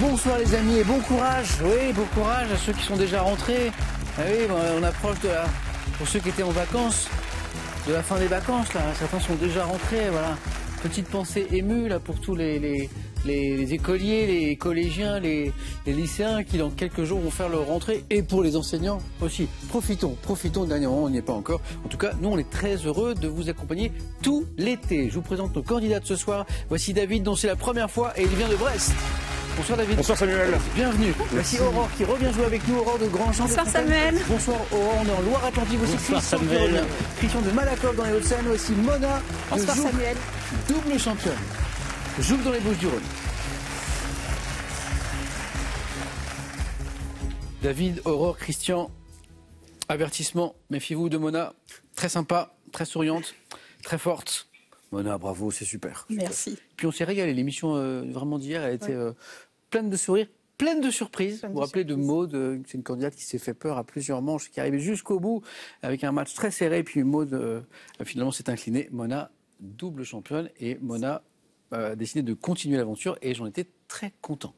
Bonsoir les amis et bon courage, oui, bon courage à ceux qui sont déjà rentrés. Ah oui, on approche pour ceux qui étaient en vacances, de la fin des vacances, là. Certains sont déjà rentrés, voilà. Petite pensée émue là pour tous les écoliers, les collégiens, les lycéens qui dans quelques jours vont faire leur rentrée, et pour les enseignants aussi. Profitons du dernier moment, on n'y est pas encore. En tout cas, nous on est très heureux de vous accompagner tout l'été. Je vous présente nos candidats de ce soir. Voici David, dont c'est la première fois et il vient de Brest. Bonsoir David. Bonsoir Samuel. Bienvenue. Voici Aurore qui revient jouer avec nous. Aurore de Grandchamp. Bonsoir Samuel. Bonsoir Aurore, on est en Loire-Atlantique aussi. Bonsoir Christian Samuel. qui revient. Christian de Malakoff dans les Hauts-de-Seine. Aussi Mona. Bonsoir de Jouques, Samuel. double championne. Jouques dans les Bouches-du-Rhône. David, Aurore, Christian. Avertissement, méfiez-vous de Mona. Très sympa, très souriante, très forte. Mona, bravo, c'est super. Merci. Puis on s'est régalé. L'émission vraiment d'hier, elle était pleine de sourires, pleine de surprises. Vous vous rappelez de Maude, c'est une candidate qui s'est fait peur à plusieurs manches, qui est arrivée jusqu'au bout avec un match très serré. Puis Maude, finalement, s'est inclinée. Mona, double championne. Et Mona a décidé de continuer l'aventure. Et j'en étais très content.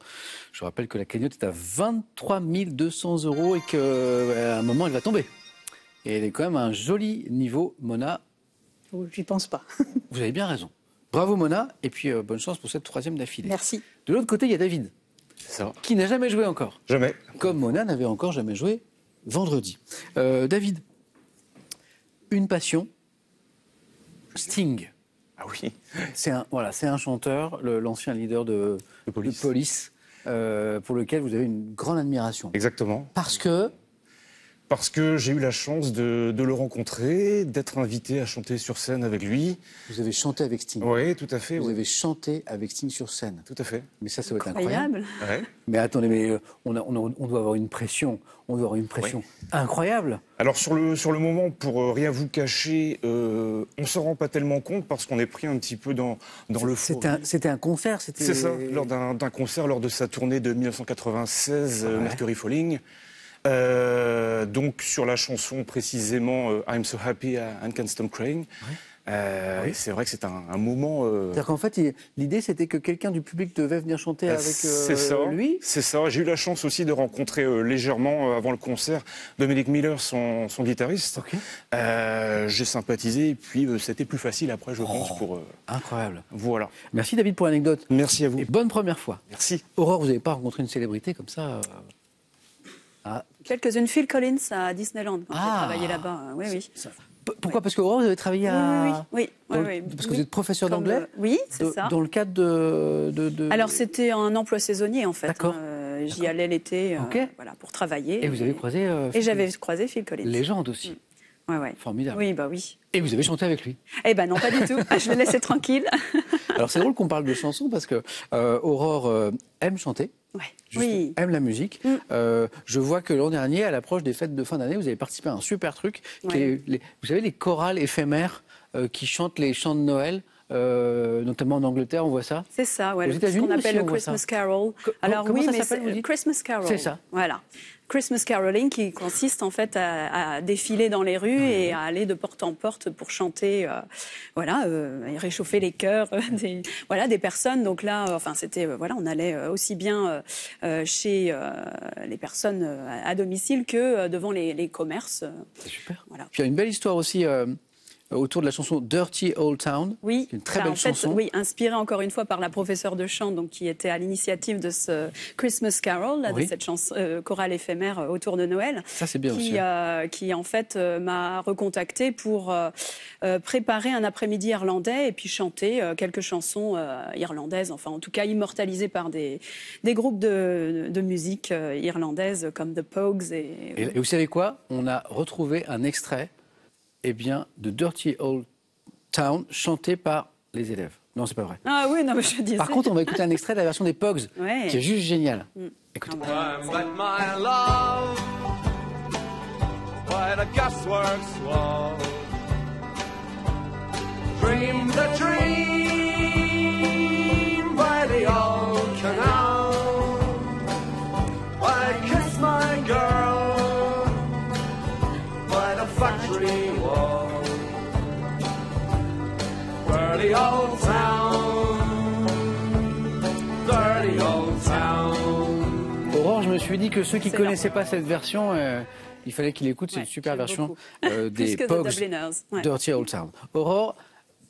Je vous rappelle que la cagnotte est à 23 200 € et qu'à un moment, elle va tomber. Et elle est quand même à un joli niveau, Mona. J'y pense pas. Vous avez bien raison. Bravo Mona, et puis bonne chance pour cette troisième d'affilée. Merci. De l'autre côté, il y a David, Ça. qui n'a jamais joué encore. Jamais. Comme Mona n'avait encore jamais joué vendredi. David, une passion, Sting. Ah oui. C'est un chanteur, l'ancien leader de Police, pour lequel vous avez une grande admiration. Exactement. Parce que j'ai eu la chance de le rencontrer, d'être invité à chanter sur scène avec lui. vous avez chanté avec Sting. Oui, tout à fait. Vous Oui. avez chanté avec Sting sur scène. Tout à fait. Mais ça doit être incroyable. Incroyable. Ouais. Mais attendez, on doit avoir une pression. On doit avoir une pression incroyable. Alors sur le moment, pour rien vous cacher, on s'en rend pas tellement compte parce qu'on est pris un petit peu dans le faux. C'était un concert, c'était... C'est ça, lors d'un concert, lors de sa tournée de 1996, Mercury Falling. Donc sur la chanson précisément I'm So Happy I Can't Stop Crying. Et c'est vrai que c'est un moment. C'est-à-dire qu'en fait, l'idée c'était que quelqu'un du public devait venir chanter avec c'est ça, lui. C'est ça. J'ai eu la chance aussi de rencontrer légèrement avant le concert Dominic Miller, son guitariste. Ok. J'ai sympathisé et puis c'était plus facile après, je pense, pour. Incroyable. Voilà. Merci David pour l'anecdote. Merci à vous. Et bonne première fois. Merci. Aurore, vous n'avez pas rencontré une célébrité comme ça Quelques-unes. Phil Collins à Disneyland, quand j'ai Ah. travaillé là-bas. Oui, oui. Pourquoi Parce qu'Aurore, vous avez travaillé à... Oui. Parce que vous êtes professeur d'anglais Oui, c'est ça. Dans le cadre de... Alors, c'était un emploi saisonnier, en fait. D'accord. J'y allais l'été voilà, pour travailler. Et vous avez croisé... Et j'avais croisé Phil Collins. Légende aussi. Ouais. Formidable. Oui, bah oui. Et vous avez chanté avec lui. Eh ben non, pas du tout. Je l'ai laissé tranquille. Alors c'est drôle qu'on parle de chansons parce que Aurore aime chanter. Ouais. Juste Oui. aime la musique. Je vois que l'an dernier, à l'approche des fêtes de fin d'année, vous avez participé à un super truc. Qui est vous savez, les chorales éphémères qui chantent les chants de Noël, notamment en Angleterre, on voit ça. C'est ça, ouais, Aux ce États-Unis qu'on appelle aussi, le on voit ça. Christmas Carol. Alors, comment oui, ça mais s'appelle, vous dites Christmas Carol. C'est ça. Voilà. Christmas caroling qui consiste en fait à défiler dans les rues et à aller de porte en porte pour chanter, et réchauffer les cœurs des personnes. Donc là, c'était on allait aussi bien chez les personnes à domicile que devant les commerces. C'est super. Voilà. Puis il y a une belle histoire aussi autour de la chanson Dirty Old Town. Oui, Une très belle chanson. Oui, inspirée encore une fois par la professeure de chant, donc qui était à l'initiative de ce Christmas Carol, là, de cette chanson chorale éphémère autour de Noël. Ça c'est bien aussi. Qui en fait m'a recontactée pour préparer un après-midi irlandais et puis chanter quelques chansons irlandaises, enfin en tout cas immortalisées par des groupes de musique irlandaise comme The Pogues. Et vous savez quoi ? On a retrouvé un extrait de Dirty Old Town chanté par les élèves. Non, c'est pas vrai. Ah oui, non, mais je disais. Par contre, on va écouter un extrait de la version des Pogues, qui est juste génial. Écoutez. My love, by the gasworks wall, dream the dream by the old canal. I kiss my girl by the factory wall. Dirty old town, dirty old town. me suis dit que ceux qui ne C'est connaissaient pas cette version, il fallait qu'ils écoutent cette super j'aime version beaucoup. des Plus que Pogues, The Dubliners. Ouais. Dirty Old Town. Aurore,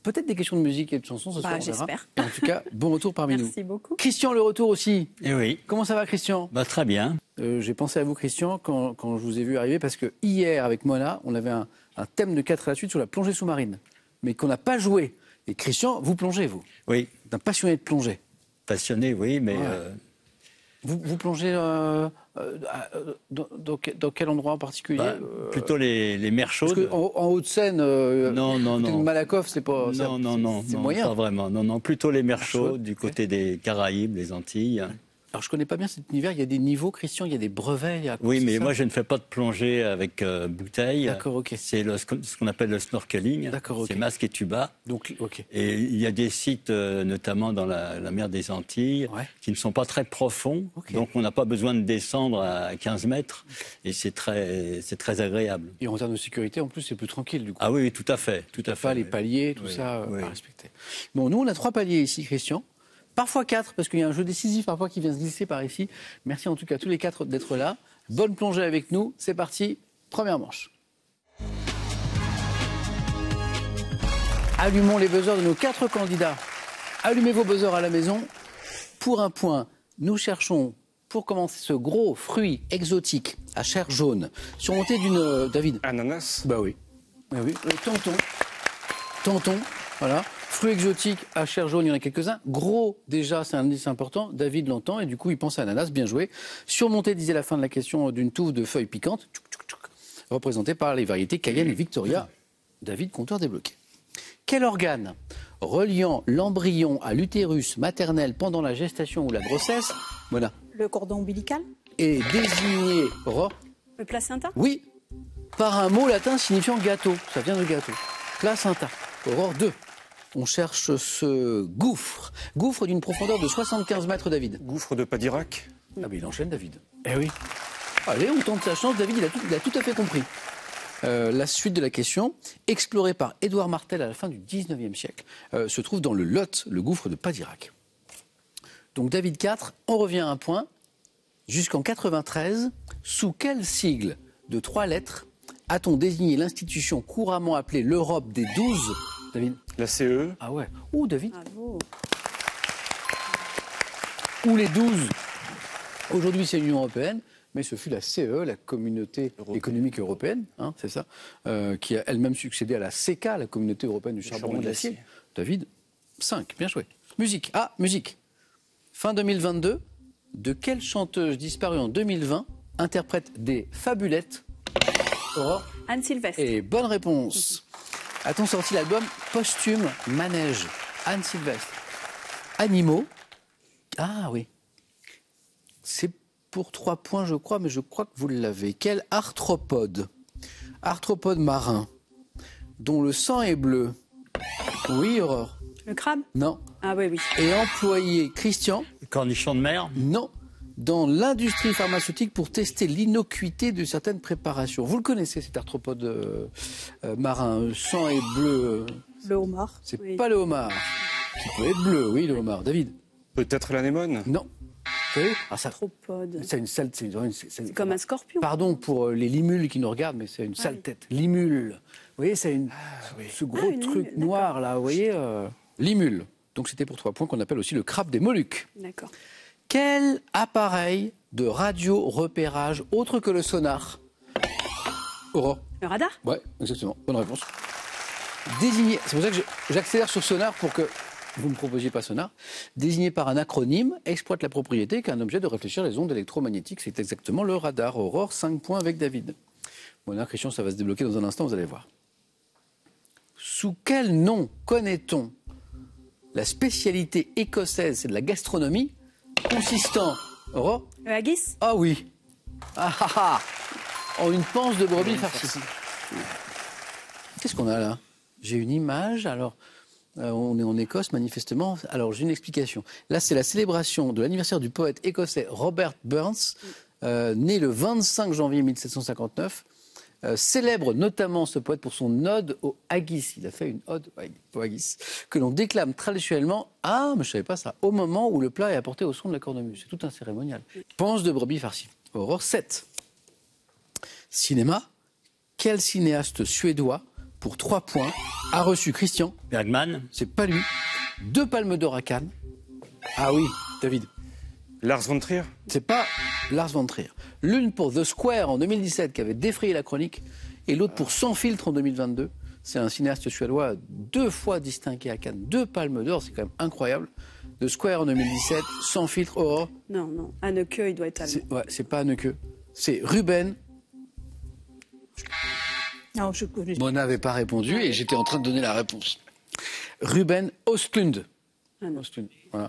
peut-être des questions de musique et de chansons ce soir, on verra. J'espère. En tout cas, bon retour parmi nous. Merci beaucoup. Christian, le retour aussi. Eh oui, Comment ça va, Christian? bah, très bien. J'ai pensé à vous, Christian, quand je vous ai vu arriver, parce que hier, avec Mona, on avait un thème de 4 à la suite sur la plongée sous-marine, mais qu'on n'a pas joué. Et Christian, vous plongez, vous? Oui, Un passionné de plongée. passionné, oui, mais Ouais. Vous plongez dans quel endroit en particulier? bah, plutôt les mers Parce chaudes. qu'en Haute-Seine, Non, non, côté de non. Malakoff, c'est pas. Non, non, non, c'est non, moyen. pas vraiment. Non, non, plutôt les mers chaudes, chaudes, du ok. côté des Caraïbes, les Antilles. Alors je connais pas bien cet univers. Il y a des niveaux, Christian. Il y a des brevets. Il y a... Oui, c'est mais ça moi, je ne fais pas de plongée avec bouteille. D'accord, ok. C'est ce qu'on appelle le snorkeling. D'accord, ok. C'est masque et tuba. Donc, ok. Et il y a des sites, notamment dans la mer des Antilles, Ouais. qui ne sont pas très profonds. Ok. Donc, on n'a pas besoin de descendre à 15 mètres. Et c'est très agréable. Et en termes de sécurité, en plus, c'est plus tranquille du coup. Ah oui, tout à fait. Tout à Pas fait. les paliers, tout Oui, ça, oui. à respecter. Bon, nous, on a 3 paliers ici, Christian. Parfois 4, parce qu'il y a un jeu décisif parfois qui vient se glisser par ici. Merci en tout cas à tous les 4 d'être là. Bonne plongée avec nous. C'est parti. Première manche. Allumons les buzzers de nos 4 candidats. Allumez vos buzzers à la maison. Pour un point, nous cherchons, pour commencer, ce gros fruit exotique à chair jaune, surmonté d'une... David. Ananas. Bah oui. Bah oui. Tanton, voilà. Fruits exotiques à chair jaune, il y en a quelques-uns. Gros, déjà, c'est un indice important. David l'entend et du coup, il pense à ananas. Bien joué. Surmonté, disait la fin de la question, d'une touffe de feuilles piquantes, représentée par les variétés Cayenne et Victoria. David, compteur débloqué. Quel organe reliant l'embryon à l'utérus maternel pendant la gestation ou la grossesse, voilà, Le cordon ombilical. est désigné, Le placenta? oui, par un mot latin signifiant gâteau. Ça vient de gâteau. Placenta. Aurore 2. On cherche ce gouffre. Gouffre d'une profondeur de 75 mètres, David. Gouffre de Padirac. Ah mais il enchaîne, David. Eh oui. Allez, on tente sa chance. David, il a tout à fait compris. La suite de la question, explorée par Édouard Martel à la fin du 19e siècle, se trouve dans le Lot, le gouffre de Padirac. Donc David 4, on revient à un point. Jusqu'en 93, sous quel sigle de 3 lettres a-t-on désigné l'institution couramment appelée l'Europe des 12, David? La CE. Ah ouais. Ou David. Bravo. Ou les 12. Aujourd'hui, c'est l'Union européenne, mais ce fut la CE, la Communauté économique européenne, hein, c'est ça, qui a elle-même succédé à la CECA, la Communauté européenne du charbon et de l'acier. David, 5, bien joué. Musique. Ah, musique. Fin 2022, de quelle chanteuse disparue en 2020 interprète des fabulettes? Aurore. Anne Sylvestre. Et bonne réponse. A-t-on sorti l'album posthume Manège? Anne Sylvestre. Animaux. Ah oui. C'est pour 3 points, je crois, mais je crois que vous l'avez. Quel arthropode? Arthropode marin, dont le sang est bleu. Oui, Aurore. Le crabe? Non. Ah oui, oui. Et employé, Christian? Cornichons de mer. Non. Dans l'industrie pharmaceutique pour tester l'innocuité de certaines préparations. Vous le connaissez, cet arthropode marin, sang est bleu. Le homard. C'est Oui. pas le homard. Qui peut être bleu, oui, le homard. David? Peut-être l'anémone. Non. Vous savez ça, Arthropode. c'est une sale... C'est comme un scorpion. Pardon pour les limules qui nous regardent, mais c'est une sale tête. Limule. Vous voyez, c'est ce gros une truc limule, noir, là, vous voyez limule. Donc c'était pour 3 points qu'on appelle aussi le crabe des Moluques. D'accord. Quel appareil de radio-repérage autre que le sonar? Aurore? Le radar? Ouais, exactement. Bonne réponse. Désigné, c'est pour ça que j'accélère sur sonar pour que vous ne me proposiez pas sonar. Désigné par un acronyme, exploite la propriété qu'un objet de réfléchir les ondes électromagnétiques. C'est exactement le radar. Aurore, 5 points avec David. Bon, là, Christian, ça va se débloquer dans un instant, vous allez voir. Sous quel nom connaît-on la spécialité écossaise, c'est de la gastronomie, consistant, Aurore? Le haggis? Ah oui. Ah ah ah. En une panse de brebis farcie. Qu'est-ce qu'on a là? J'ai une image, alors on est en Écosse manifestement. Alors j'ai une explication. Là c'est la célébration de l'anniversaire du poète écossais Robert Burns, né le 25 janvier 1759. célèbre notamment ce poète pour son ode au haggis. Il a fait une ode au haggis que l'on déclame traditionnellement, mais je ne savais pas ça, au moment où le plat est apporté au son de la cornemuse. C'est tout un cérémonial. Panse de brebis farcie. Aurore 7. Cinéma. Quel cinéaste suédois, pour 3 points, a reçu Christian? Bergman. C'est pas lui. 2 palmes d'or à Cannes. Ah oui, David. Lars von Trier. C'est pas Lars von Trier. L'une pour The Square en 2017 qui avait défrayé la chronique et l'autre pour Sans filtre en 2022. C'est un cinéaste suédois 2 fois distingué à Cannes. 2 palmes d'or, c'est quand même incroyable. The Square en 2017, Sans filtre, Aurore. Non, Anneke, il doit être allemand. C'est pas Anneke. C'est Ruben. Non, je connais. Mona n'avait pas répondu et j'étais en train de donner la réponse. Ruben Östlund. Östlund, voilà.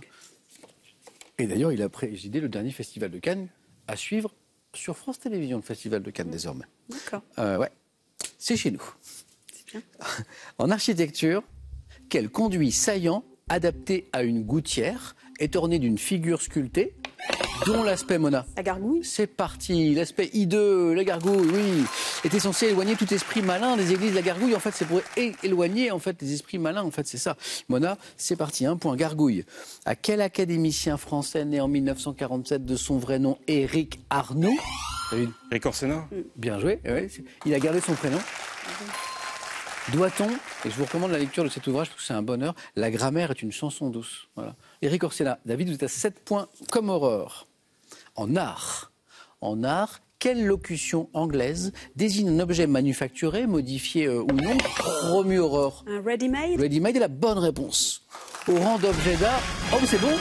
Et d'ailleurs, il a présidé le dernier festival de Cannes à suivre sur France Télévisions, le festival de Cannes désormais. D'accord. Ouais, c'est chez nous. C'est bien. En architecture, quel conduit saillant adapté à une gouttière est orné d'une figure sculptée dont l'aspect, Mona? La gargouille. C'est parti, l'aspect hideux, la gargouille, oui, était censé éloigner tout esprit malin des églises. La gargouille, en fait, c'est pour éloigner en fait les esprits malins, en fait, c'est ça. Mona, c'est parti, 1 point. Gargouille. À quel académicien français né en 1947 de son vrai nom Éric Arnaud? Éric Orsena. Bien joué, ouais, il a gardé son prénom. Doit-on, et je vous recommande la lecture de cet ouvrage parce que c'est un bonheur, La grammaire est une chanson douce. Voilà. Éric Orsena, David, vous êtes à 7 points comme Aurore. En art, quelle locution anglaise désigne un objet manufacturé, modifié ou non, promu Aurore? Un ready-made. Ready-made est la bonne réponse. Au rang d'objet d'art. Oh, mais c'est bon?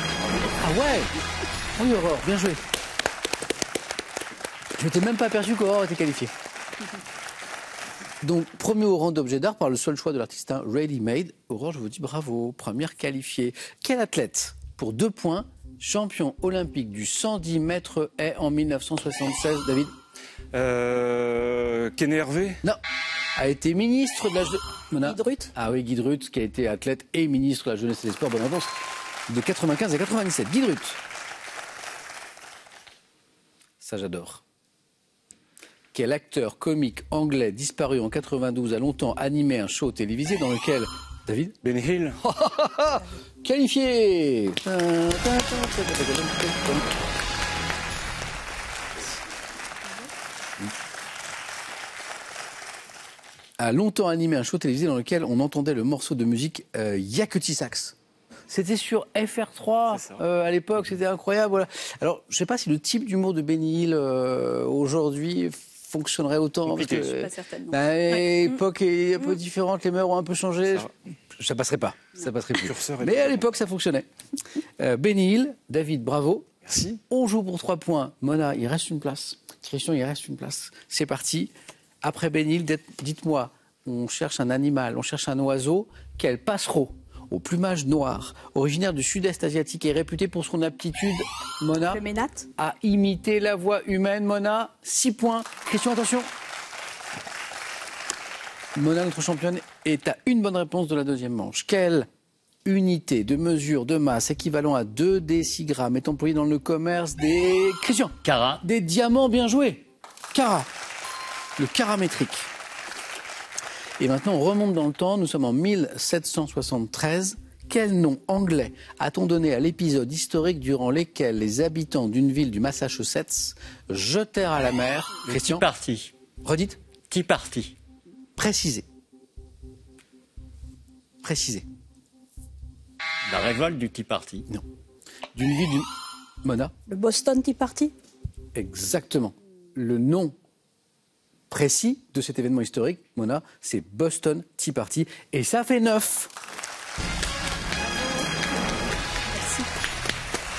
Ah ouais. Oui, Aurore, bien joué. Je n'étais même pas aperçu qu'Aurore était qualifiée. Donc, premier au rang d'objet d'art par le seul choix de l'artiste, ready-made. Aurore, je vous dis bravo, première qualifiée. Quel athlète, pour 2 points, champion olympique du 110 mètres haies en 1976, David? Kené Hervé. Non, a été ministre de la jeunesse. Guy Drut. Ah oui, Guy Drut, qui a été athlète et ministre de la jeunesse et des sports, bonne réponse, de 95 à 97. Guy Drut. Ça, j'adore. Quel acteur comique anglais disparu en 92 a longtemps animé un show télévisé dans lequel... David? Ben Hill. Qualifié. A longtemps animé un show télévisé dans lequel on entendait le morceau de musique Yakety Sax. C'était sur FR3 à l'époque, c'était incroyable. Voilà. Alors, je ne sais pas si le type d'humour de Benny Hill aujourd'hui fonctionnerait autant. Parce que, Je suis pas certaine. non. l'époque est un peu différente, les mœurs ont un peu changé. Ça passerait pas, ça passerait plus. Mais à l'époque, ça fonctionnait. Benny Hill, David, bravo. Merci. On joue pour 3 points. Mona, il reste une place. Christian, il reste une place. C'est parti. Après Benny Hill, dites-moi, on cherche un animal, on cherche un oiseau. Quel passereau au plumage noir, originaire du sud-est asiatique et réputé pour son aptitude, Mona, Le Ménate. à imiter la voix humaine? Mona, 6 points. Christian, attention. Mona, notre championne, est à une bonne réponse de la deuxième manche. Quelle unité de mesure de masse équivalent à 2 décigrammes est employée dans le commerce des... Christian. Carat. Des diamants, bien joués. Carat. Le caramétrique. Et maintenant, on remonte dans le temps. Nous sommes en 1773. Quel nom anglais a-t-on donné à l'épisode historique durant lequel les habitants d'une ville du Massachusetts jetèrent à la mer... Christian. Tea Party. Redites. Tea Party. Précisez. Précisez. La révolte du Tea Party. Non. D'une ville du... Mona. Le Boston Tea Party. Exactement. Le nom précis de cet événement historique, Mona, c'est Boston Tea Party. Et ça fait 9.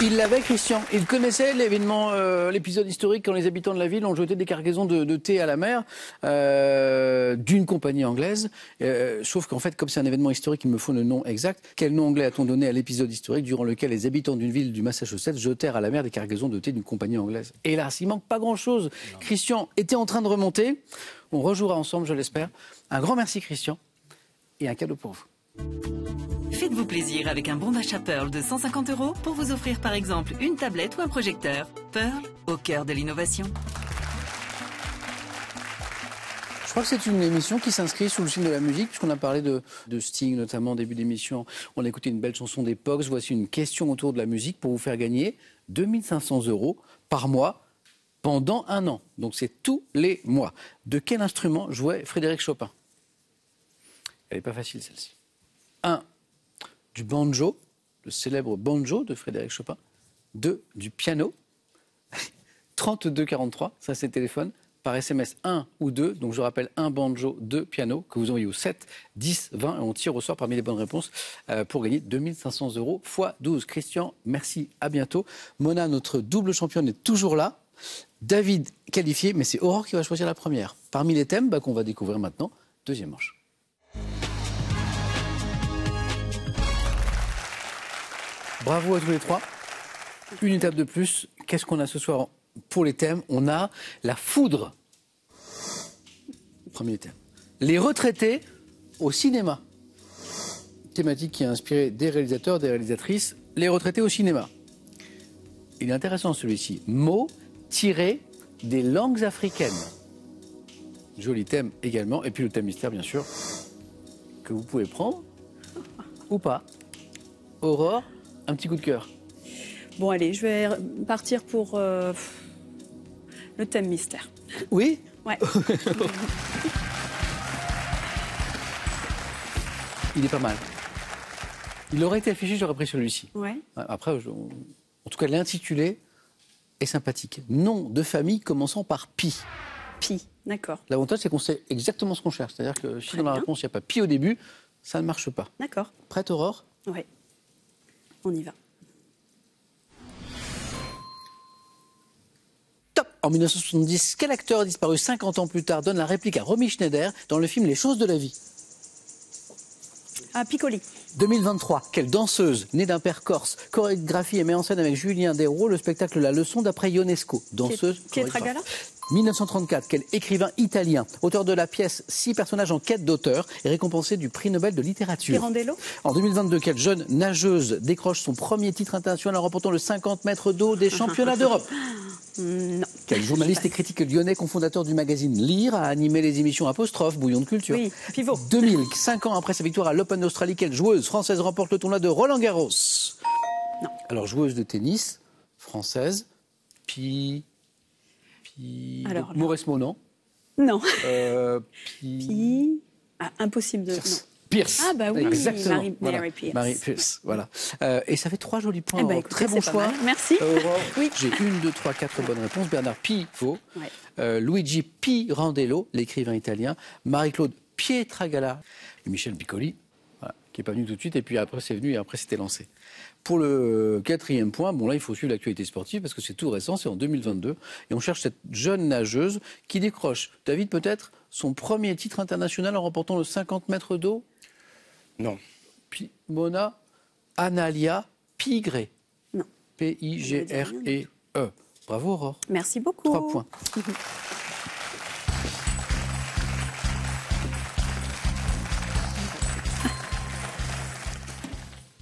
Il l'avait, Christian. Il connaissait l'événement, l'épisode historique quand les habitants de la ville ont jeté des cargaisons de thé à la mer d'une compagnie anglaise. Sauf qu'en fait, comme c'est un événement historique, il me faut le nom exact. Quel nom anglais a-t-on donné à l'épisode historique durant lequel les habitants d'une ville du Massachusetts jetèrent à la mer des cargaisons de thé d'une compagnie anglaise? Hélas, il manque pas grand-chose. Christian était en train de remonter. On rejouera ensemble, je l'espère. Un grand merci, Christian. Et un cadeau pour vous. Faites-vous plaisir avec un bon d'achat Pearl de 150 € pour vous offrir par exemple une tablette ou un projecteur. Pearl, au cœur de l'innovation. crois que c'est une émission qui s'inscrit sous le signe de la musique, puisqu'on a parlé de Sting, notamment au début d'émission. On a écouté une belle chanson des Pogues. Voici une question autour de la musique pour vous faire gagner 2500 € par mois pendant 1 an. Donc c'est tous les mois. De quel instrument jouait Frédéric Chopin? Elle n'est pas facile celle-ci. 1. Du banjo, le célèbre banjo de Frédéric Chopin. 2. Du piano. 3243, ça c'est le téléphone. Par SMS 1 ou 2, donc je rappelle 1 banjo, 2 piano, que vous envoyez au 7, 10, 20, et on tire au sort parmi les bonnes réponses pour gagner 2500 € x 12. Christian, merci, à bientôt. Mona, notre double championne, est toujours là. David, qualifié, mais c'est Aurore qui va choisir la première. Parmi les thèmes qu'on va découvrir maintenant, deuxième manche. Bravo à tous les trois. Une étape de plus. Qu'est-ce qu'on a ce soir pour les thèmes? On a la foudre. Premier thème. Les retraités au cinéma. Thématique qui a inspiré des réalisateurs, des réalisatrices. Les retraités au cinéma. Il est intéressant celui-ci. Mots tirés des langues africaines. Joli thème également. Et puis le thème mystère, bien sûr, que vous pouvez prendre ou pas. Aurore, un petit coup de cœur. Bon, allez, je vais partir pour le thème mystère. Oui? Ouais. Il est pas mal. Il aurait été affiché, j'aurais pris celui-ci. Ouais. Après, en tout cas, l'intitulé est sympathique. Nom de famille commençant par Pi. Pi, d'accord. L'avantage, c'est qu'on sait exactement ce qu'on cherche. C'est-à-dire que si Très dans la bien. réponse, il n'y a pas Pi au début, ça ne marche pas. D'accord. Prête, Aurore? Ouais. On y va. Top. En 1970, quel acteur a disparu 50 ans plus tard donne la réplique à Romy Schneider dans le film Les choses de la vie? Ah, Piccoli. 2023, quelle danseuse, née d'un père corse, chorégraphie et met en scène avec Julien Desraux le spectacle La Leçon d'après Ionesco. Danseuse, Pietra chorégraphe. Gala. 1934, quel écrivain italien, auteur de la pièce 6 personnages en quête d'auteur et récompensé du prix Nobel de littérature. Pirandello. En 2022, quelle jeune nageuse décroche son premier titre international en remportant le 50 mètres d'eau des championnats d'Europe? Non. Quel journaliste et critique lyonnais, cofondateur du magazine Lire, a animé les émissions Apostrophe, Bouillon de culture? Oui, Pivot. 2000, 5 ans après sa victoire à l'Open d'Australie, quelle joueuse française remporte le tournoi de Roland-Garros? Non. Alors, joueuse de tennis française, Alors, là. Mauresmo, non? Non. Pi... Pi. Ah, impossible de. Non. Pierce. Ah, bah oui, Exactement. Mary Voilà. Pierce. Mary Pierce, voilà. Et ça fait 3 jolis points. Eh ben, Aurore. écoutez, Très bon c'est pas choix. mal. Merci. Aurore, Oui. j'ai 1, 2, 3, 4 bonnes réponses. Bernard Pivot, Ouais. Luigi Pirandello, l'écrivain italien, Marie-Claude Pietragala et Michel Piccoli, voilà, qui n'est pas venu tout de suite. Et puis après, c'est venu et après, c'était lancé. Pour le 4e point, bon là, il faut suivre l'actualité sportive parce que c'est tout récent, c'est en 2022. Et on cherche cette jeune nageuse qui décroche, David peut-être, son premier titre international en remportant le 50 mètres d'eau. Non. Mona Analia Pigré. Non. P-I-G-R-E-E. Bravo Aurore. Merci beaucoup. 3 points.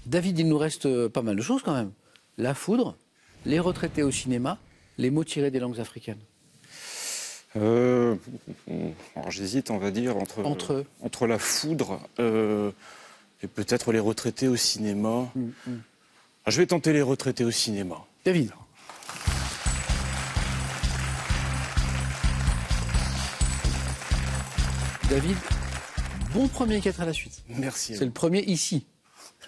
David, il nous reste pas mal de choses quand même. La foudre, les retraités au cinéma, les mots tirés des langues africaines. Alors j'hésite, on va dire, entre la foudre et peut-être les retraités au cinéma. Je vais tenter les retraités au cinéma. David. David, bon premier 4 à la suite. Merci. C'est le premier ici.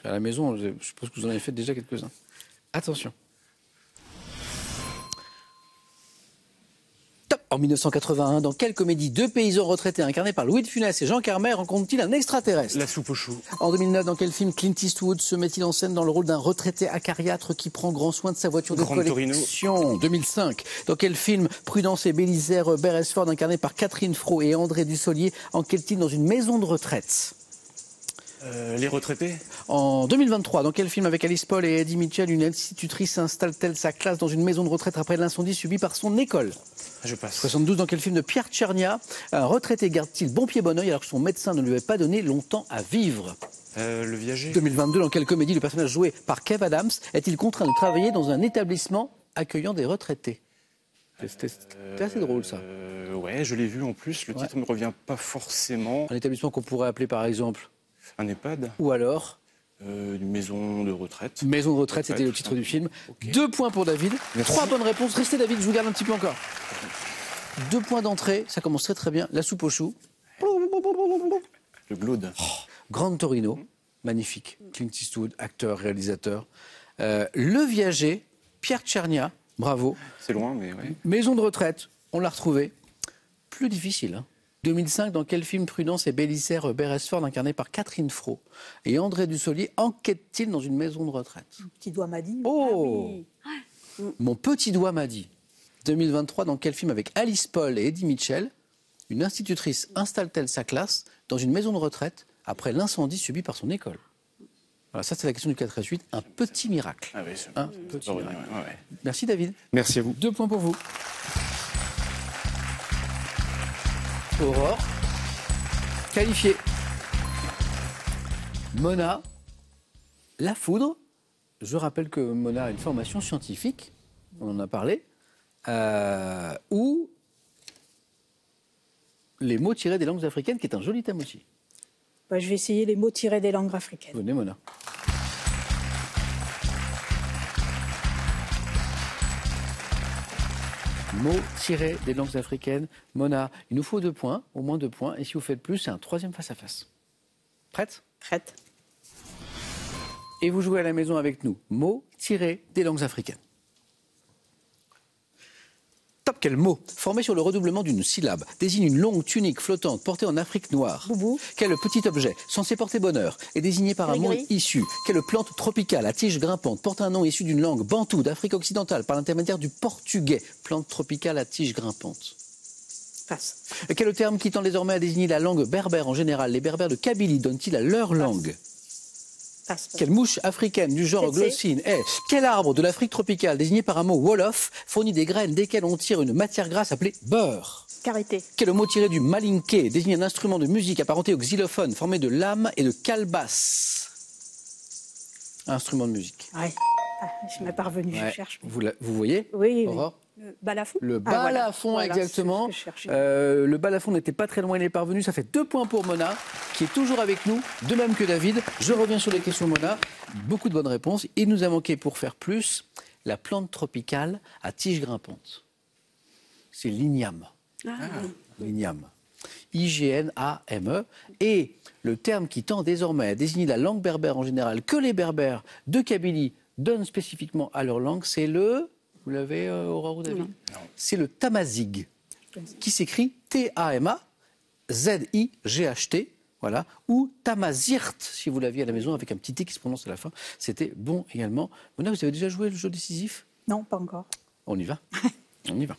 À la maison, je suppose que vous en avez fait déjà quelques-uns. Attention. Top. En 1981, dans quelle comédie 2 paysans retraités incarnés par Louis de Funès et Jean Carmet rencontrent-ils un extraterrestre? La soupe aux choux. En 2009, dans quel film Clint Eastwood se met-il en scène dans le rôle d'un retraité acariâtre qui prend grand soin de sa voiture de Grande collection? 2005. Dans quel film Prudence et Bélisaire Beresford, incarnés par Catherine Fro et André Dussolier, enquêtent-ils dans une maison de retraite? Les retraités. En 2023, dans quel film avec Alice Paul et Eddie Mitchell, une institutrice installe-t-elle sa classe dans une maison de retraite après l'incendie subi par son école? Je passe. 72, dans quel film de Pierre Tchernia, un retraité garde-t-il bon pied bon oeil alors que son médecin ne lui avait pas donné longtemps à vivre? Le viager. 2022, dans quelle comédie le personnage joué par Kev Adams est-il contraint de travailler dans un établissement accueillant des retraités? C'était assez drôle, ça. Ouais, je l'ai vu en plus. Le titre ne me revient pas forcément. Un établissement qu'on pourrait appeler, par exemple, Un EHPAD, ou alors une maison de retraite. Maison de retraite, c'était le titre du film. 2 points pour David. Merci. 3 bonnes réponses. Restez, David, je vous garde un petit peu encore. 2 points d'entrée, ça commence très très bien. La soupe aux choux. Le Glaude. Grande Torino, magnifique. Clint Eastwood, acteur, réalisateur. Le Viager, Pierre Tchernia, bravo. C'est loin, mais ouais. Maison de retraite, on l'a retrouvé. Plus difficile, hein. 2005, dans quel film Prudence et Bélisaire Beresford, incarné par Catherine Fro et André Dussolier, enquêtent-ils dans une maison de retraite? Petit doigt m'a dit. Oh, Mon petit doigt m'a dit. 2023, dans quel film avec Alice Paul et Eddie Mitchell, une institutrice installe-t-elle sa classe dans une maison de retraite après l'incendie subi par son école? Voilà, ça c'est la question du 4 à 8. Un petit miracle. Ah oui, c'est Un petit pas miracle. ouais. Merci David. Merci à vous. 2 points pour vous. Aurore, qualifiée. Mona, la foudre. Je rappelle que Mona a une formation scientifique, on en a parlé, ou les mots tirés des langues africaines, qui est un joli thème aussi. Bah, je vais essayer les mots tirés des langues africaines. Venez Mona. Mots tirés des langues africaines. Mona, il nous faut 2 points, au moins 2 points. Et si vous faites plus, c'est un 3e face-à-face. Prête? Prête. Et vous jouez à la maison avec nous. Mots tirés des langues africaines. Top, quel mot? Formé sur le redoublement d'une syllabe, désigne une longue tunique flottante portée en Afrique noire. Boubou. Quel petit objet, censé porter bonheur, est désigné par un mot Gris-gris. issu? Quelle plante tropicale à tige grimpante porte un nom issu d'une langue bantoue d'Afrique occidentale par l'intermédiaire du portugais? Plante tropicale à tige grimpante. Passe. Quel terme qui tend désormais à désigner la langue berbère en général? Les berbères de Kabylie donnent-ils à leur langue? Passe. Quelle mouche africaine du genre Tsetse. glossine est? Quel arbre de l'Afrique tropicale, désigné par un mot wolof, fournit des graines desquelles on tire une matière grasse appelée beurre? Karité. Quel mot tiré du malinké désigne un instrument de musique apparenté au xylophone, formé de lames et de calebasse? Instrument de musique. Ouais. Ah, je m'ai pas revenu, Ouais. je cherche. Vous voyez, Oui, oui. Aurore? Le balafon. Le Ah, voilà. balafon, Voilà, exactement. c'est ce que je cherchais. Le balafon n'était pas très loin, il est parvenu. Ça fait 2 points pour Mona, qui est toujours avec nous, de même que David. Je reviens sur les questions Mona. Beaucoup de bonnes réponses. Il nous a manqué, pour faire plus, la plante tropicale à tige grimpante. C'est l'igname. L'igname. I-G-N-A-M-E. Et le terme qui tend désormais à désigner la langue berbère en général, que les berbères de Kabylie donnent spécifiquement à leur langue, c'est le... Vous l'avez, Aurore ou David? Non. C'est le tamazigh, qui s'écrit T-A-M-A-Z-I-G-H-T, voilà, ou tamazirt, si vous l'aviez à la maison, avec un petit T qui se prononce à la fin. C'était bon également. Mona, vous avez déjà joué le jeu décisif? Non, pas encore. On y va. On y va.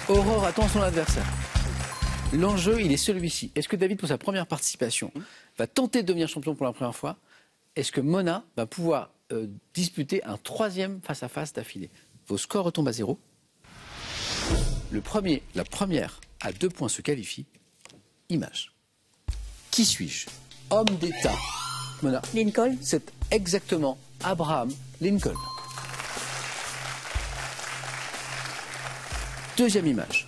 Aurore attend son adversaire. L'enjeu, il est celui-ci. Est-ce que David, pour sa première participation, va tenter de devenir champion pour la première fois? Est-ce que Mona va pouvoir disputer un 3e face-à-face d'affilée? Vos scores retombent à 0. La première à 2 points se qualifie. Image. Qui suis-je? Homme d'État. Mona. Lincoln. C'est exactement Abraham Lincoln. 2e image.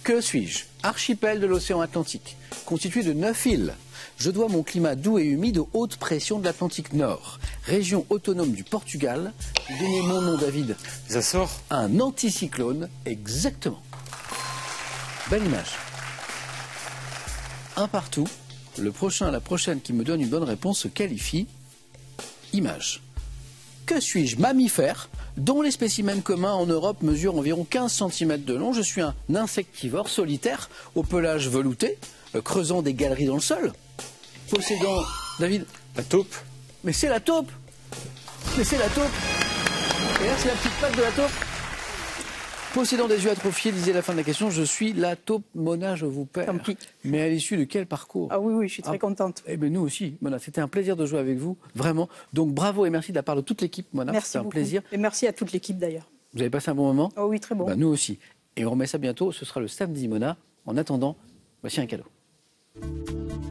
Que suis-je? Archipel de l'océan Atlantique, constitué de 9 îles. Je dois mon climat doux et humide aux hautes pressions de l'Atlantique Nord. Région autonome du Portugal. Donnez mon nom, David. Les Açores. Un anticyclone, exactement. Belle image. Un partout. Le prochain, la prochaine qui me donne une bonne réponse se qualifie. Image. Que suis-je? Mammifère, dont les spécimens communs en Europe mesurent environ 15 cm de long. Je suis un insectivore solitaire, au pelage velouté, creusant des galeries dans le sol. Possédant... David? La taupe. Mais c'est la taupe! Mais c'est la taupe! Et là, c'est la petite patte de la taupe. Possédant des yeux atrophiés, disait la fin de la question, je suis la taupe. Mona, je vous perds. Tant pis. Mais à l'issue de quel parcours? Ah oui, je suis très contente. Eh bien, nous aussi, Mona. C'était un plaisir de jouer avec vous, vraiment. Donc, bravo et merci de la part de toute l'équipe, Mona. Merci C'était un beaucoup. plaisir. Et merci à toute l'équipe d'ailleurs. Vous avez passé un bon moment? Oh oui, très bon. Bah, nous aussi. Et on remet ça bientôt. Ce sera le samedi, Mona. En attendant, voici un cadeau.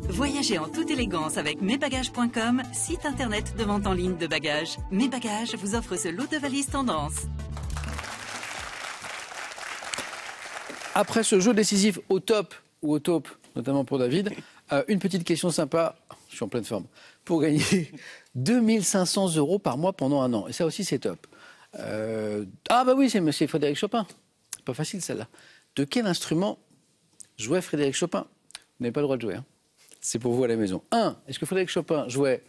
Voyagez en toute élégance avec mesbagages.com, site internet de vente en ligne de bagages. Mes Bagages vous offre ce lot de valises tendance. Après ce jeu décisif au top ou au taupe, notamment pour David, une petite question sympa, je suis en pleine forme, pour gagner 2500 € par mois pendant un an. Et ça aussi, c'est top. Ah bah oui, c'est Frédéric Chopin. Pas facile celle-là. De quel instrument jouait Frédéric Chopin? Vous n'avez pas le droit de jouer. Hein. C'est pour vous à la maison. 1. Est-ce que Frédéric Chopin jouait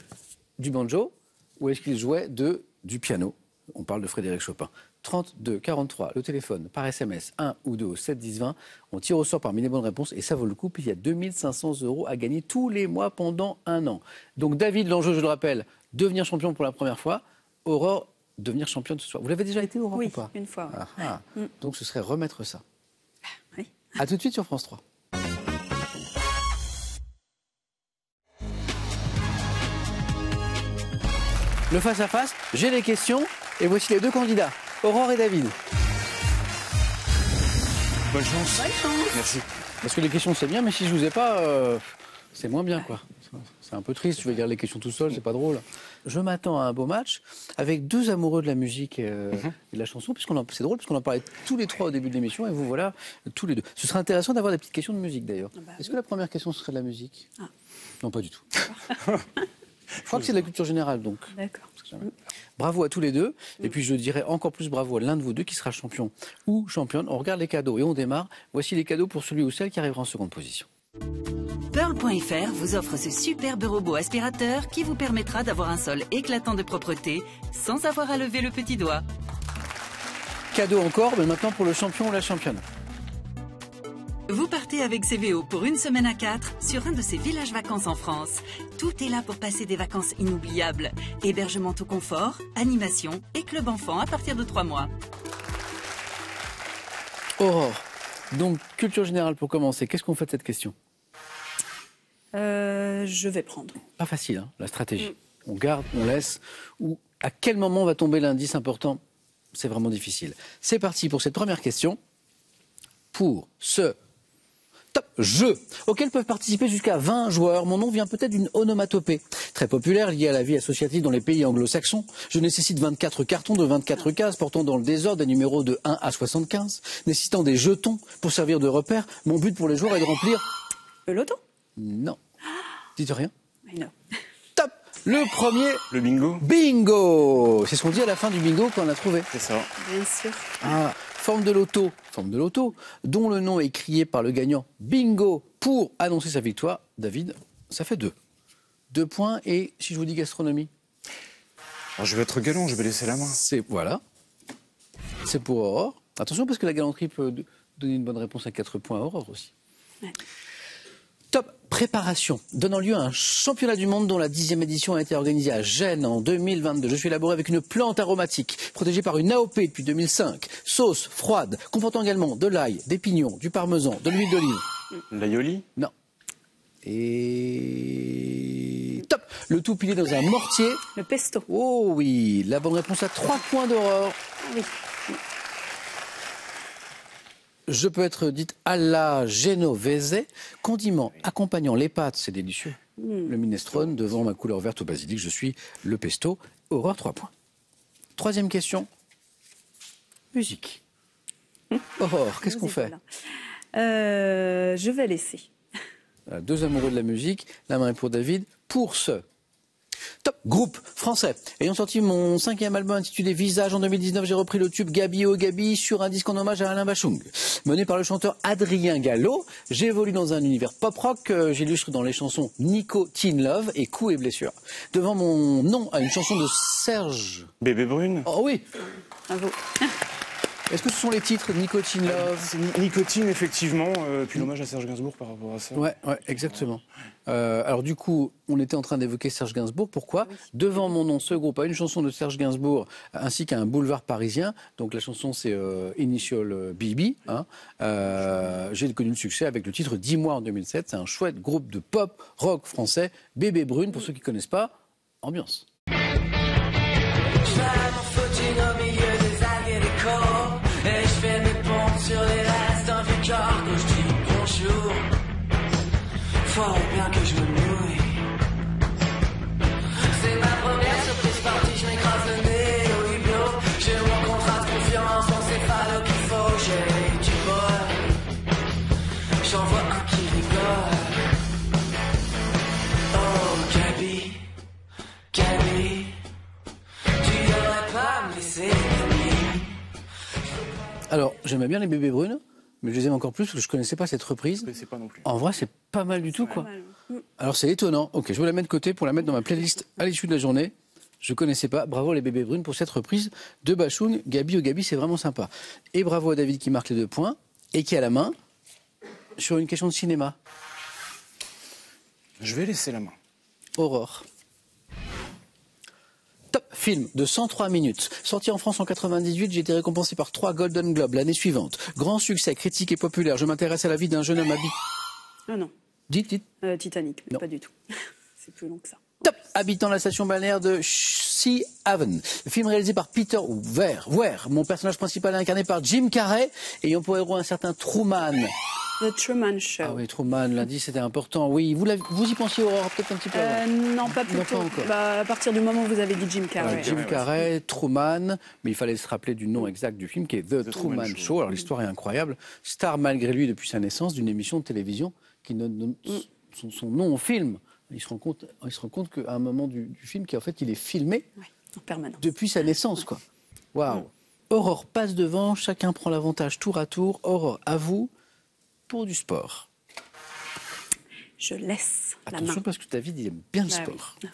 du banjo ou est-ce qu'il jouait du piano? On parle de Frédéric Chopin. 32 43, le téléphone, par SMS, 1 ou 2 au 7 10 20. On tire au sort parmi les bonnes réponses et ça vaut le coup. Puis il y a 2500 € à gagner tous les mois pendant un an. Donc David, l'enjeu, je le rappelle, devenir champion pour la première fois. Aurore, devenir championne ce soir. Vous l'avez déjà été, Aurore, ou pas? Oui, une fois. Donc ce serait remettre ça. Oui. A tout de suite sur France 3. Le face-à-face, j'ai les questions et voici les deux candidats, Aurore et David. Bonne chance. Bonne chance. Merci. Parce que les questions c'est bien, mais si je vous ai pas, c'est moins bien quoi. C'est un peu triste, je vais lire les questions tout seul, c'est pas drôle. Je m'attends à un beau match avec deux amoureux de la musique et de la chanson, c'est drôle puisqu'on en parlait tous les trois au début de l'émission et vous voilà tous les deux. Ce serait intéressant d'avoir des petites questions de musique d'ailleurs. Est-ce que la première question serait de la musique? Non, pas du tout. Je crois que c'est de la culture générale, donc. D'accord. Bravo à tous les deux. Et puis je dirais encore plus bravo à l'un de vous deux qui sera champion ou championne. On regarde les cadeaux et on démarre. Voici les cadeaux pour celui ou celle qui arrivera en seconde position. Pearl.fr vous offre ce superbe robot aspirateur qui vous permettra d'avoir un sol éclatant de propreté sans avoir à lever le petit doigt. Cadeau encore, mais maintenant pour le champion ou la championne. Vous partez avec CVO pour une semaine à 4 sur un de ces villages vacances en France. Tout est là pour passer des vacances inoubliables. Hébergement tout confort, animation et club enfant à partir de 3 mois. Aurore, donc culture générale pour commencer. Qu'est-ce qu'on fait de cette question? Je vais prendre. Pas facile, hein, la stratégie. On garde, on laisse. Ou à quel moment va tomber l'indice important? C'est vraiment difficile. C'est parti pour cette première question. Pour ce top jeu auquel peuvent participer jusqu'à 20 joueurs. Mon nom vient peut-être d'une onomatopée très populaire liée à la vie associative dans les pays anglo-saxons. Je nécessite 24 cartons de 24 cases portant dans le désordre des numéros de 1 à 75, nécessitant des jetons pour servir de repère. Mon but pour les joueurs est de remplir... Le loto? Non. Dites rien. Non. Top. Le premier... Le bingo. Bingo. C'est ce qu'on dit à la fin du bingo quand on a trouvé. C'est ça. Bien sûr. Ah, forme de loto, dont le nom est crié par le gagnant bingo pour annoncer sa victoire. David, ça fait 2. 2 points et si je vous dis gastronomie? Alors, je vais être galant, je vais laisser la main. Voilà. C'est pour Aurore. Attention parce que la galanterie peut donner une bonne réponse à 4 points à Aurore aussi. Ouais. Top préparation, donnant lieu à un championnat du monde dont la 10e édition a été organisée à Gênes en 2022. Je suis élaboré avec une plante aromatique, protégée par une AOP depuis 2005. Sauce froide, comportant également de l'ail, des pignons, du parmesan, de l'huile d'olive. L'aioli? Non. Et... top. Le tout pilé dans un mortier. Le pesto. Oh oui, la bonne réponse à 3 points d'Aurore. Oui. Je peux être dite alla genovese, condiment accompagnant les pâtes, c'est délicieux. Le minestrone, devant ma couleur verte au basilic, je suis le pesto. Aurore, 3 points. Troisième question, musique. Aurore, qu'est-ce qu'on fait? Je vais laisser. Deux amoureux de la musique, la main est pour David. Pour ce top groupe français ayant sorti mon 5e album intitulé Visage en 2019, j'ai repris le tube Gabi oh Gabi sur un disque en hommage à Alain Bachung. Mené par le chanteur Adrien Gallo, j'évolue dans un univers pop-rock que j'illustre dans les chansons Nico Teen Love et Coups et blessures. Devant mon nom à une chanson de Serge... Bébé Brune. Oh oui. Bravo. Est-ce que ce sont les titres Nicotine Love? Nicotine, effectivement, puis l'hommage à Serge Gainsbourg par rapport à ça. Ouais, exactement. Alors du coup, on était en train d'évoquer Serge Gainsbourg. Pourquoi? Devant mon nom, ce groupe a une chanson de Serge Gainsbourg ainsi qu'un boulevard parisien. Donc la chanson, c'est Initial BB. Hein. J'ai connu le succès avec le titre 10 mois en 2007. C'est un chouette groupe de pop rock français. Bébé Brune, pour ceux qui ne connaissent pas, ambiance. Et je fais mes pompes sur les restes d'un vieux corps que je dis bonjour. Faudrait bien que je me Alors, j'aimais bien les bébés brunes, mais je les aime encore plus parce que je ne connaissais pas cette reprise. Je ne connaissais pas non plus. En vrai, c'est pas mal du tout, quoi. Mal. Alors, c'est étonnant. Ok, je vais la mettre de côté pour la mettre dans ma playlist à l'issue de la journée. Je ne connaissais pas. Bravo les bébés brunes pour cette reprise de Bachung. Gabi au Gabi, c'est vraiment sympa. Et bravo à David qui marque les 2 points et qui a la main sur une question de cinéma. Je vais laisser la main. Aurore. Top film de 103 minutes. Sorti en France en 98, j'ai été récompensé par 3 Golden Globes l'année suivante. Grand succès critique et populaire. Je m'intéresse à la vie d'un jeune homme habité. Ah non, Dites. Titanic, mais Non. pas du tout. C'est plus long que ça. Top habitant la station balnéaire de Sea Haven. Film réalisé par Peter Weir. Mon personnage principal est incarné par Jim Carrey, ayant pour héros un certain Truman. The Truman Show. Ah oui, Truman, l'indice c'était important. Oui, vous y pensiez, Aurore, peut-être un petit peu avant. Non, pas plutôt. pas encore. Bah, à partir du moment où vous avez dit Jim Carrey. Jim Carrey, Truman, mais il fallait se rappeler du nom exact du film qui est The Truman Show. Alors l'histoire est incroyable. Star malgré lui depuis sa naissance d'une émission de télévision qui donne son nom au film. Il se rend compte qu'à un moment du film qu'en fait il est filmé En permanence. depuis sa naissance, quoi. Waouh. Aurore passe devant, chacun prend l'avantage tour à tour. Aurore, à vous pour du sport. Je laisse la main. Attention parce que David il aime bien le Bah sport. oui.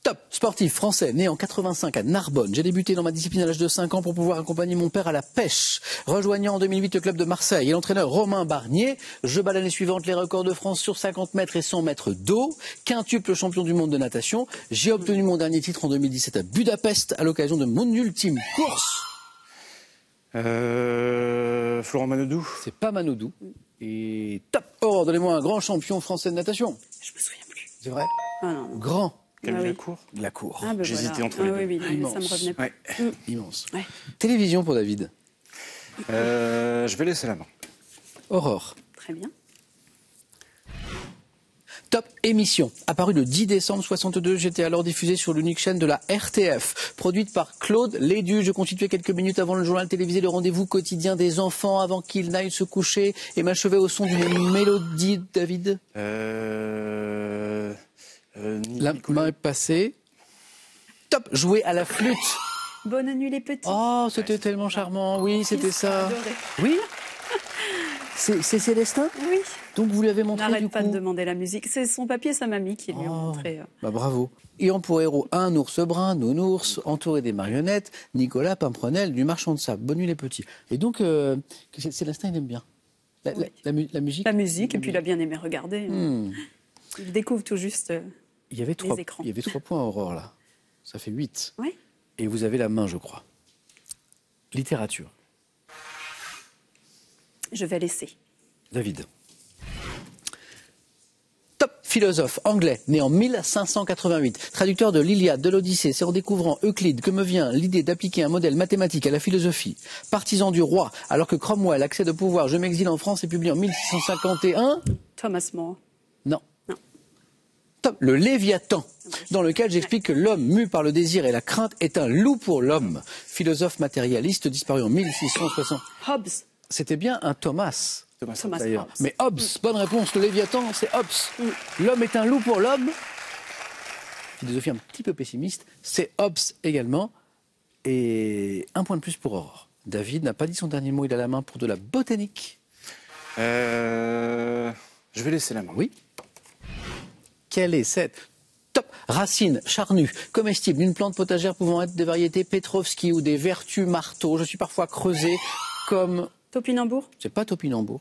Top sportif français, né en 85 à Narbonne. J'ai débuté dans ma discipline à l'âge de 5 ans pour pouvoir accompagner mon père à la pêche. Rejoignant en 2008 le club de Marseille et l'entraîneur Romain Barnier, je bats l'année suivante les records de France sur 50 mètres et 100 mètres d'eau. Quintuple champion du monde de natation. J'ai obtenu mon dernier titre en 2017 à Budapest à l'occasion de mon ultime course. Florent Manodou. C'est pas Manodou. Et top. Oh, donnez-moi un grand champion français de natation. Je me souviens plus. C'est vrai? Ah non, non. Grand. Camille Ah oui. Lacour. Lacour. Ah, ben J'hésitais voilà. entre les deux. Oui, oui, Immense. ça me revenait pas. Ouais. Immense. Ouais. Télévision pour David. Je vais laisser la main. Aurore. Très bien. Top émission, apparue le 10 décembre 62, j'étais alors diffusé sur l'unique chaîne de la RTF, produite par Claude Lédu. Je constituais quelques minutes avant le journal télévisé le rendez-vous quotidien des enfants avant qu'ils n'aillent se coucher et m'achevais au son d'une mélodie, David. La main est passée. Top, jouer à la flûte. Bonne nuit les petits. Oh, c'était tellement charmant, oui, c'était ça. Adoré. Oui. C'est Célestin? Oui. Donc vous lui avez montré N'arrête du pas coup. de demander la musique. C'est son papier et sa mamie qui lui ont Oh, montré. bah bravo. Ayant pour héros un ours brun, nounours, entouré des marionnettes, Nicolas Pimprenel du Marchand de Sable. Bonne nuit les petits. Et donc, Célestin, il aime bien Oui. la musique. La musique, et puis il a bien aimé regarder. Il découvre tout juste Il y avait les écrans. il y avait 3 points, Aurore, là. Ça fait 8. Oui. Et vous avez la main, je crois. Littérature. Je vais laisser. David. Top philosophe anglais, né en 1588, traducteur de l'Iliade, de l'Odyssée. C'est en découvrant Euclide que me vient l'idée d'appliquer un modèle mathématique à la philosophie. Partisan du roi, alors que Cromwell accède au pouvoir, je m'exile en France et publie en 1651. Thomas More. Non. Non. Top. Le Léviathan, dans lequel j'explique que l'homme mu par le désir et la crainte est un loup pour l'homme. Philosophe matérialiste disparu en 1660. Hobbes. C'était bien un Thomas. Thomas D'ailleurs. Hobbes. Mais Hobbes, bonne réponse. Le Léviathan, c'est Hobbes. L'homme est un loup pour l'homme. Philosophie un petit peu pessimiste. C'est Hobbes également. Et 1 point de plus pour Aurore. David n'a pas dit son dernier mot. Il a la main pour de la botanique. Je vais laisser la main. Oui. Quelle est cette top racine charnue, comestible, d'une plante potagère pouvant être des variétés Petrovski ou des vertus marteau. Je suis parfois creusé comme... Topinambour. C'est pas topinambour.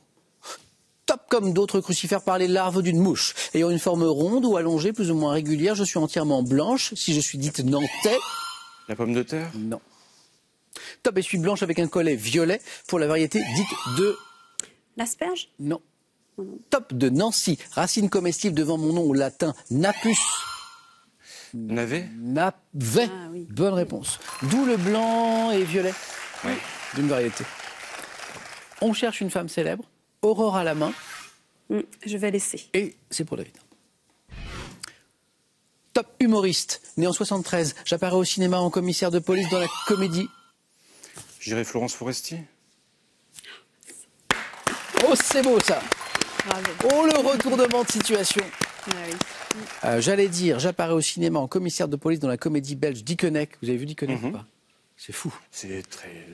Top comme d'autres crucifères par les larves d'une mouche. Ayant une forme ronde ou allongée, plus ou moins régulière, je suis entièrement blanche. Si je suis dite nantais... La pomme de terre. Non. Top essuie blanche avec un collet violet pour la variété dite de... L'asperge. Non. Top de Nancy, racine comestible devant mon nom au latin Napus. Navet. Navet. Ah oui. Bonne réponse. D'où le blanc et violet Oui. d'une variété. On cherche une femme célèbre, Aurore à la main, Je vais laisser. et c'est pour David. Top humoriste, né en 73, j'apparais au cinéma en commissaire de police dans la comédie. Je dirais Florence Foresti. Oh, c'est beau ça. Bravo. Oh, le retournement de situation. Ah oui. J'allais dire, j'apparais au cinéma en commissaire de police dans la comédie belge Dickeneck. Vous avez vu Dickeneck ou pas? C'est fou. C'est très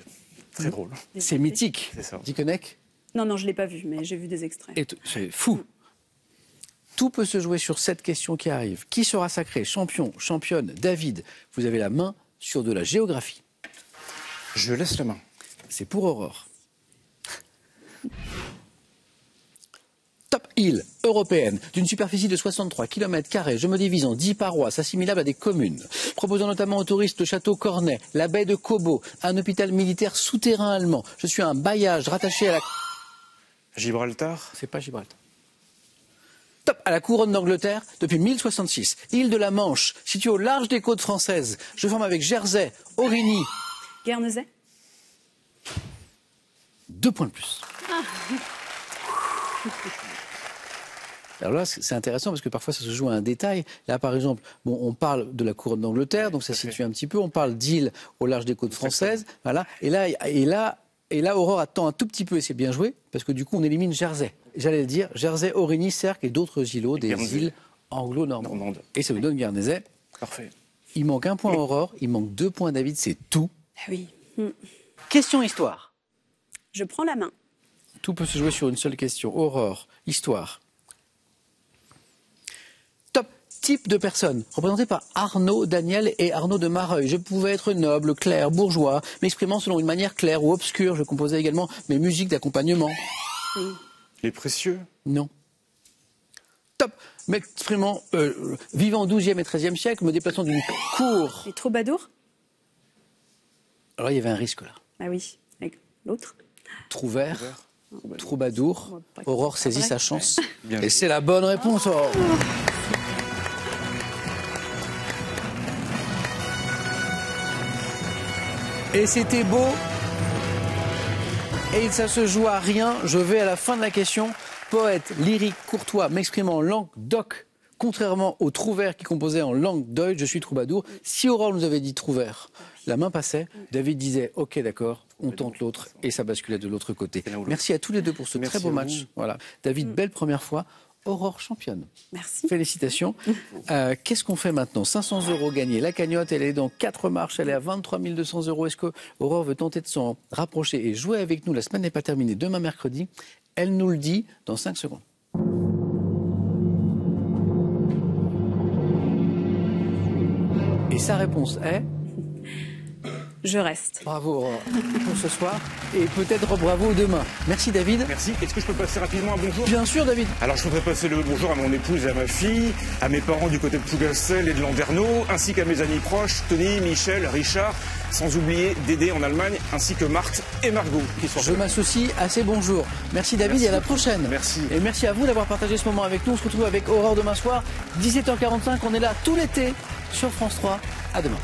Très drôle. C'est mythique. C'est ça. Dickeneck? Non, je ne l'ai pas vu, mais j'ai vu des extraits. C'est fou. Tout peut se jouer sur cette question qui arrive. Qui sera sacré champion, championne? David, vous avez la main sur de la géographie. Je laisse la main. C'est pour Aurore. Top île européenne d'une superficie de 63 km². Je me divise en 10 paroisses assimilables à des communes, proposant notamment aux touristes le château Cornet, la baie de Kobo, un hôpital militaire souterrain allemand. Je suis un bailliage rattaché à la... Gibraltar? C'est pas Gibraltar. Top, à la couronne d'Angleterre depuis 1066. Île de la Manche, située au large des côtes françaises. Je forme avec Jersey, Aurigny. Guernesey? 2 points de plus. Alors là, c'est intéressant parce que parfois ça se joue à un détail. Là, par exemple, bon, on parle de la couronne d'Angleterre, donc ça se situe un petit peu. On parle d'île au large des côtes françaises. Voilà. Et là, Aurore attend un tout petit peu et c'est bien joué parce que du coup, on élimine Jersey. J'allais le dire, Jersey, Aurigny, Sercq et d'autres îlots, des îles anglo-normandes. Et ça vous donne Guernesey. Parfait. Il manque 1 point Aurore, il manque 2 points David, c'est tout. Ah oui. Question histoire. Je prends la main. Tout peut se jouer sur une seule question. Aurore, histoire. Top type de personne, représenté par Arnaud Daniel et Arnaud de Mareuil. Je pouvais être noble, clerc, bourgeois, m'exprimant selon une manière claire ou obscure. Je composais également mes musiques d'accompagnement. Les précieux? Non. Top, m'exprimant, vivant au XIIe et XIIIe siècle, me déplaçant d'une cour. Les troubadours? Alors il y avait un risque là. Ah oui, avec l'autre. Trouvert, troubadour. Aurore saisit sa chance. Bien Et c'est la bonne réponse, Aurore. Et c'était beau. Et ça se joue à rien. Je vais à la fin de la question. Poète, lyrique, courtois, m'exprimant en langue doc. Contrairement au Trouvert qui composait en langue deutsche, je suis troubadour. Si Aurore nous avait dit Trouvert, la main passait. David disait ok d'accord, on tente l'autre et ça basculait de l'autre côté. Merci à tous les deux pour ce très beau match. Voilà. David, belle première fois. Aurore championne. Merci. Félicitations. Qu'est-ce qu'on fait maintenant? 500 € gagnés. La cagnotte, elle est dans 4 marches. Elle est à 23 200 €. Est-ce que Aurore veut tenter de s'en rapprocher et jouer avec nous? La semaine n'est pas terminée. Demain, mercredi. Elle nous le dit dans 5 secondes. Et sa réponse est... Je reste. Bravo Aurore pour ce soir et peut-être bravo demain. Merci David. Merci. Est-ce que je peux passer rapidement un bonjour? Bien sûr David. Alors je voudrais passer le bonjour à mon épouse et à ma fille, à mes parents du côté de Plougastel et de Landerneau, ainsi qu'à mes amis proches, Tony, Michel, Richard, sans oublier Dédé en Allemagne, ainsi que Marthe et Margot qui sont... Je m'associe à ces bonjours. Merci David Merci. Et à la prochaine. Merci. Et merci à vous d'avoir partagé ce moment avec nous. On se retrouve avec Aurore demain soir, 17h45. On est là tout l'été sur France 3. À demain.